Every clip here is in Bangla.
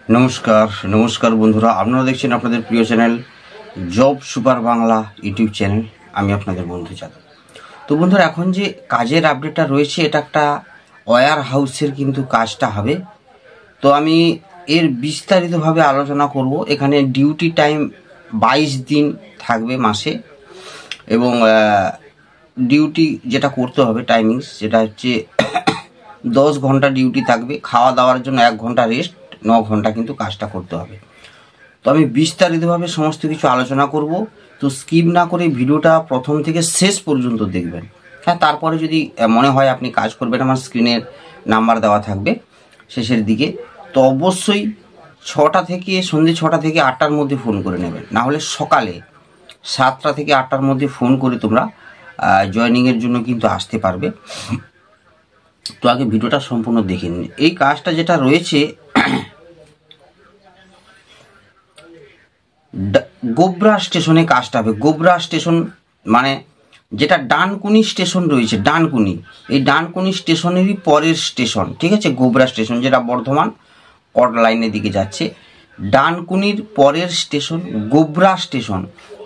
নমস্কার নমস্কার বন্ধুরা, আপনারা দেখছেন আপনাদের প্রিয় channel job super Bangla YouTube channel. আমি আপনাদের বন্ধু যাদব। তো বন্ধুরা, এখন যে কাজের আপডেটটা রয়েছে, এটা একটা ওয়্যার হাউসের কিন্তু কাজটা হবে। তো আমি এর বিস্তারিতভাবে আলোচনা করব। এখানে ডিউটি টাইম 22 দিন থাকবে মাসে, এবং ডিউটি যেটা করতে হবে টাইমিংস যেটা হচ্ছে 10 ঘন্টা ডিউটি থাকবে, খাওয়া দাওয়ার জন্য 1 ঘন্টা রেস্ট, 9 ঘন্টা কিন্তু কাজটা করতে হবে। তো আমি বিস্তারিতভাবে সমস্ত কিছু আলোচনা করব। তো স্কিপ না করে ভিডিওটা প্রথম থেকে শেষ পর্যন্ত দেখবেন। হ্যাঁ, তারপরে যদি মনে হয় আপনি কাজ করবেন, আমার স্ক্রিনের নাম্বার দেওয়া থাকবে শেষের দিকে। তো অবশ্যই সন্ধ্যে 6টা থেকে 8টার মধ্যে ফোন করে নেবেন, না হলে সকালে 7টা থেকে 8টার মধ্যে ফোন করে তোমরা জয়েনিংয়ের জন্য কিন্তু আসতে পারবে। তো আগে ভিডিওটা সম্পূর্ণ দেখে নিন। এই কাজটা যেটা রয়েছে, গোবরা স্টেশনে কাজটা হবে। গোবরা স্টেশন মানে যেটা ডানকুনি স্টেশন রয়েছে, ডানকুনি, এই ডানকুনি স্টেশনেরই পরের স্টেশন, ঠিক আছে? গোবরা স্টেশন যেটা বর্ধমান কট লাইনের দিকে যাচ্ছে, ডানকুনির পরের স্টেশন গোবরা স্টেশন।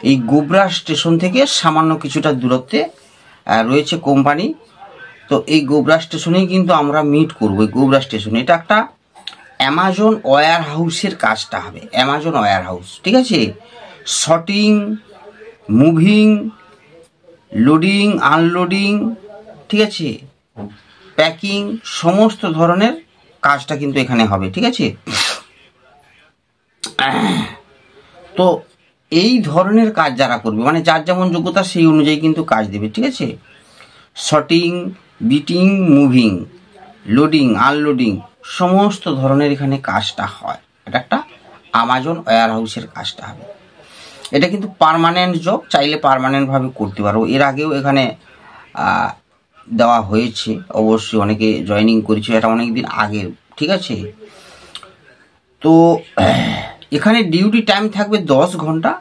এই গোবরা স্টেশন থেকে সামান্য কিছুটা দূরত্বে রয়েছে কোম্পানি। তো এই গোবরা স্টেশনেই কিন্তু আমরা মিট করবো। এই গোবরা স্টেশনে এটা একটা অ্যামাজন ওয়্যার হাউসের কাজটা হবে। অ্যামাজন ওয়্যার হাউস, ঠিক আছে? শর্টিং, মুভিং, লোডিং, আনলোডিং, ঠিক আছে, প্যাকিং, সমস্ত ধরনের কাজটা কিন্তু এখানে হবে, ঠিক আছে? তো এই ধরনের কাজ যারা করবে, মানে যার যেমন যোগ্যতা সেই অনুযায়ী কিন্তু কাজ দেবে, ঠিক আছে? Sorting, beating, moving, loading, unloading, সমস্ত ধরনের এখানে কাজটা হয়। এটা একটা অ্যামাজন ওয়্যার হাউসের কাজটা হবে। এটা কিন্তু পার্মানেন্ট জব, চাইলে পার্মানেন্টভাবে করতে পারো। এর আগেও এখানে দেওয়া হয়েছে, অবশ্যই অনেকে জয়েনিং করেছে, এটা অনেক দিন আগে, ঠিক আছে? তো এখানে ডিউটি টাইম থাকবে 10 ঘন্টা।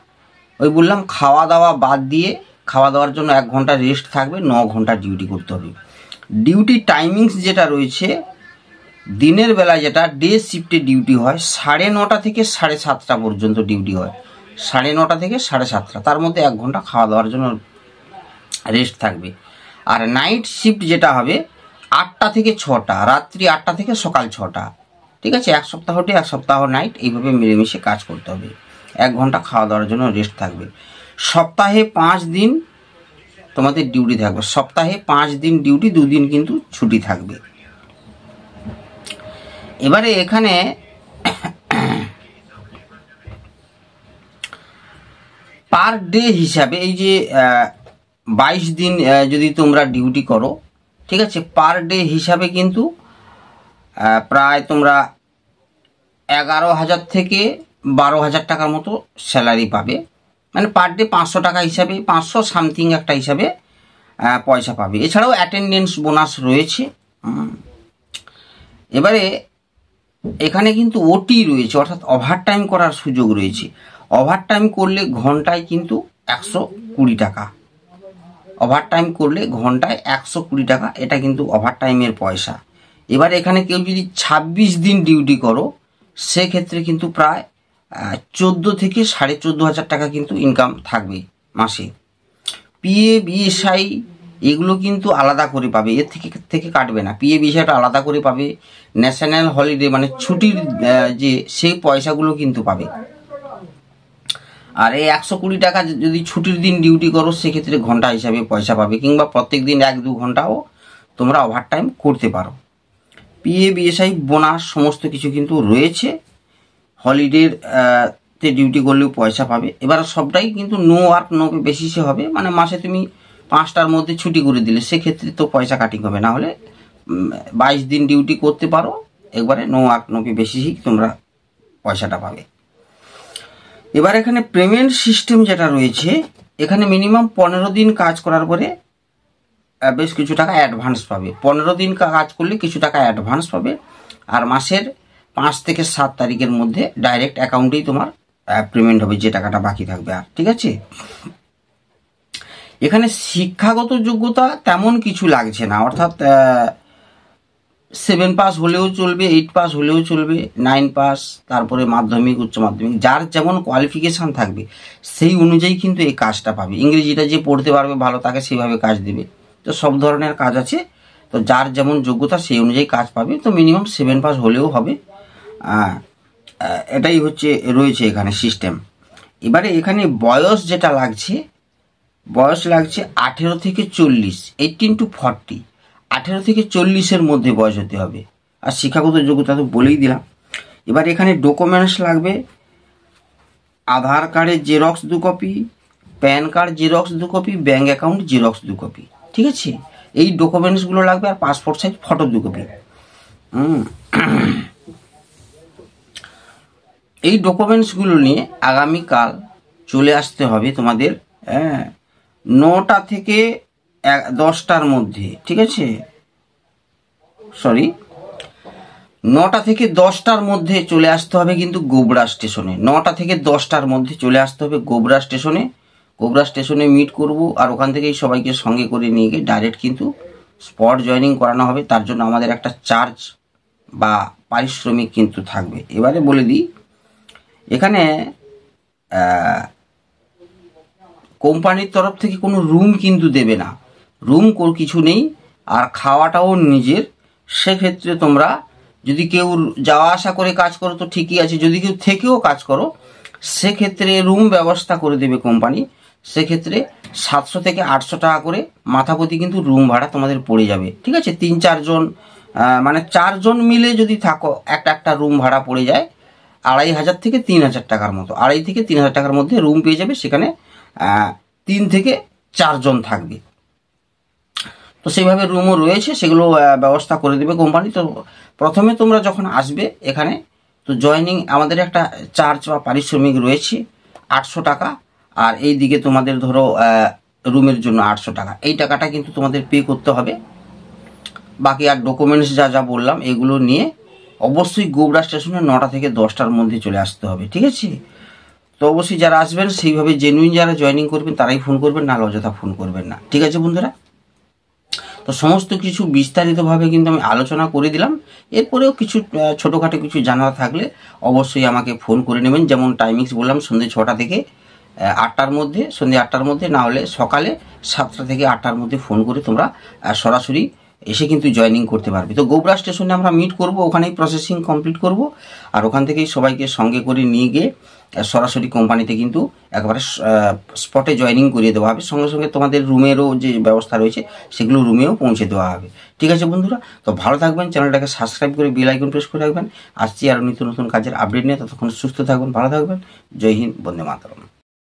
ওই বললাম, খাওয়া দাওয়া বাদ দিয়ে, খাওয়া দাওয়ার জন্য 1 ঘন্টা রেস্ট থাকবে, 9 ঘন্টা ডিউটি করতে হবে। ডিউটি টাইমিংস যেটা রয়েছে, দিনের বেলা যেটা ডে শিফটে ডিউটি হয় 9:30 থেকে 7:30 পর্যন্ত ডিউটি হয়। 9:30 থেকে 7:30, তার মধ্যে 1 ঘন্টা খাওয়া দাওয়ার জন্য রেস্ট থাকবে। আর নাইট শিফট যেটা হবে 8টা থেকে 6টা, রাত্রি 8টা থেকে সকাল 6টা, ঠিক আছে? 1 সপ্তাহ ডে 1 সপ্তাহ নাইট, এইভাবে মিলেমিশে কাজ করতে হবে। 1 ঘন্টা খাওয়া দাওয়ার জন্য রেস্ট থাকবে। সপ্তাহে 5 দিন তোমাদের ডিউটি থাকবে। সপ্তাহে 5 দিন ডিউটি, 2 দিন কিন্তু ছুটি থাকবে। এবারে এখানে পার ডে হিসাবে, এই যে 22 দিন যদি তোমরা ডিউটি করো, ঠিক আছে, পার ডে হিসাবে কিন্তু প্রায় তোমরা 11,000 থেকে 12,000 টাকার মতো স্যালারি পাবে। মানে পার ডে 500 টাকা হিসাবে, 500 সামথিং একটা হিসাবে পয়সা পাবে। এছাড়াও অ্যাটেন্ডেন্স বোনাস রয়েছে। এবারে এখানে কিন্তু ওটি রয়েছে, অর্থাৎ ওভারটাইম করার সুযোগ রয়েছে। ওভারটাইম করলে ঘন্টায় কিন্তু 120 টাকা। ওভারটাইম করলে ঘন্টায় 120 টাকা, এটা কিন্তু ওভারটাইমের পয়সা। এবার এখানে কেউ যদি 26 দিন ডিউটি করো, সেক্ষেত্রে কিন্তু প্রায় 14 থেকে 14,500 টাকা কিন্তু ইনকাম থাকবে মাসে। পিএ, বিএসআই এগুলো কিন্তু আলাদা করে পাবে, এর থেকে কাটবে না। পিএ, বিএসআইটা আলাদা করে পাবে। ন্যাশনাল হলিডে মানে ছুটির যে সেই পয়সাগুলো কিন্তু পাবে। আর এই 120 টাকা যদি ছুটির দিন ডিউটি করো, সেক্ষেত্রে ঘন্টা হিসাবে পয়সা পাবে, কিংবা প্রত্যেক দিন 1-2 ঘন্টাও তোমরা ওভারটাইম করতে পারো। পিএ, বিএসআই, বোনাস সমস্ত কিছু কিন্তু রয়েছে। হলিডের তে ডিউটি করলেও পয়সা পাবে। এবার সবটাই কিন্তু নো ওয়ার্ক নো পে বেসিসে হবে। মানে মাসে তুমি 5টার মধ্যে ছুটি করে দিলে, সেক্ষেত্রে তো পয়সা কাটিং হবে। না হলে 22 দিন ডিউটি করতে পারো, একবারে নো ওয়ার্ক নো পে বেসিসেই তোমরা পয়সাটা পাবে। এবার এখানে পেমেন্ট সিস্টেম যেটা রয়েছে, এখানে মিনিমাম 15 দিন কাজ করার পরে বেশ কিছু টাকা অ্যাডভান্স পাবে। 15 দিন কাজ করলে কিছু টাকা অ্যাডভান্স পাবে। আর মাসের 5 থেকে 7 তারিখের মধ্যে ডাইরেক্ট অ্যাকাউন্টেই তোমার পেমেন্ট হবে, যে টাকাটা বাকি থাকবে। আর ঠিক আছে, এখানে শিক্ষাগত যোগ্যতা তেমন কিছু লাগছে না, অর্থাৎ 7 পাস হলেও চলবে, 8 পাস হলেও চলবে, 9 পাস, তারপরে মাধ্যমিক, উচ্চ মাধ্যমিক, যার যেমন কোয়ালিফিকেশান থাকবে সেই অনুযায়ী কিন্তু এই কাজটা পাবে। ইংরেজিটা যে পড়তে পারবে ভালো তাকে সেভাবে কাজ দেবে। তো সব ধরনের কাজ আছে, তো যার যেমন যোগ্যতা সেই অনুযায়ী কাজ পাবে। তো মিনিমাম 7 পাস হলেও হবে। এটাই হচ্ছে রয়েছে এখানে সিস্টেম। এবারে এখানে বয়স যেটা লাগছে, বয়স লাগছে 18 থেকে 40, 18 to 40, 18 থেকে 40-এর মধ্যে বয়স হতে হবে। আর শিক্ষাগত যোগ্যতা তো বলেই দিলাম। এবার এখানে ডকুমেন্টস লাগবে, আধার কার্ডের xerox 2 copy, pan card xerox 2 copy, bank account xerox 2 copy, ঠিক আছে? এই ডকুমেন্টসগুলো লাগবে, আর পাসপোর্ট সাইজ ফটো 2 কপি। এই ডকুমেন্টসগুলো নিয়ে আগামীকাল চলে আসতে হবে তোমাদের 9টা থেকে 10টার মধ্যে, ঠিক আছে? 9টা থেকে 10টার মধ্যে চলে আসতে হবে কিন্তু গোবরা স্টেশনে। 9টা থেকে 10টার মধ্যে চলে আসতে হবে গোবরা স্টেশনে। গোবরা স্টেশনে মিট করব, আর ওখান থেকেই সবাইকে সঙ্গে করে নিয়ে গিয়ে ডাইরেক্ট কিন্তু স্পট জয়েনিং করানো হবে। তার জন্য আমাদের একটা চার্জ বা পারিশ্রমিক কিন্তু থাকবে। এবারে বলে দিই, এখানে কোম্পানির তরফ থেকে কোনো রুম কিন্তু দেবে না, রুম কিছু নেই, আর খাওয়াটাও নিজের। সেক্ষেত্রে তোমরা যদি কেউ যাওয়া আসা করে কাজ করো তো ঠিকই আছে, যদি কেউ থেকেও কাজ করো সেক্ষেত্রে রুম ব্যবস্থা করে দেবে কোম্পানি। সেক্ষেত্রে 700 থেকে 800 টাকা করে মাথাপ্রতি কিন্তু রুম ভাড়া তোমাদের পড়ে যাবে, ঠিক আছে? 3-4 জন, মানে 4 জন মিলে যদি থাকো একটা রুম ভাড়া পড়ে যায় 2500 থেকে 3000 টাকার মতো। 2500 থেকে 3000 টাকার মধ্যে রুম পেয়ে যাবে। সেখানে 3 থেকে 4 জন থাকবে। তো সেইভাবে রুমও রয়েছে, সেগুলো ব্যবস্থা করে দেবে কোম্পানি। তো প্রথমে তোমরা যখন আসবে এখানে, তো জয়েনিং আমাদের একটা চার্জ বা পারিশ্রমিক রয়েছে 800 টাকা, আর এই দিকে তোমাদের ধরো রুমের জন্য 800 টাকা। এই টাকাটা কিন্তু তোমাদের পে করতে হবে। বাকি আর ডকুমেন্টস যা যা বললাম এগুলো নিয়ে অবশ্যই গোবরা স্টেশনে 9টা থেকে 10টার মধ্যে চলে আসতে হবে, ঠিক আছে? তো অবশ্যই যারা আসবেন সেইভাবে জেনুইন যারা জয়েনিং করবেন তারাই ফোন করবেন, না অযথা ফোন করবেন না, ঠিক আছে বন্ধুরা? তো সমস্ত কিছু বিস্তারিতভাবে কিন্তু আমি আলোচনা করে দিলাম। এরপরেও কিছু ছোটোখাটো কিছু জানার থাকলে অবশ্যই আমাকে ফোন করে নেবেন। যেমন টাইমিংস বললাম, সন্ধ্যে 6টা থেকে 8টার মধ্যে, সন্ধ্যে 8টার মধ্যে, না হলে সকালে 7টা থেকে 8টার মধ্যে ফোন করে তোমরা সরাসরি এসে কিন্তু জয়েনিং করতে পারবে। তো গোবরা স্টেশনে আমরা মিট করব, ওখানেই প্রসেসিং কমপ্লিট করব, আর ওখান থেকেই সবাইকে সঙ্গে করে নিয়ে গিয়ে সরাসরি কোম্পানিতে কিন্তু একবারে স্পটে জয়েনিং করিয়ে দেওয়া হবে। সঙ্গে সঙ্গে তোমাদের রুমেরও যে ব্যবস্থা রয়েছে সেগুলো রুমেও পৌঁছে দেওয়া হবে, ঠিক আছে বন্ধুরা? তো ভালো থাকবেন, চ্যানেলটাকে সাবস্ক্রাইব করে বেল আইকন প্রেস করে রাখবেন। আসছি আরও নিত্য নতুন কাজের আপডেট নিয়ে। ততক্ষণ সুস্থ থাকবেন, ভালো থাকবেন। জয় হিন্দ, বন্দে মাতরম।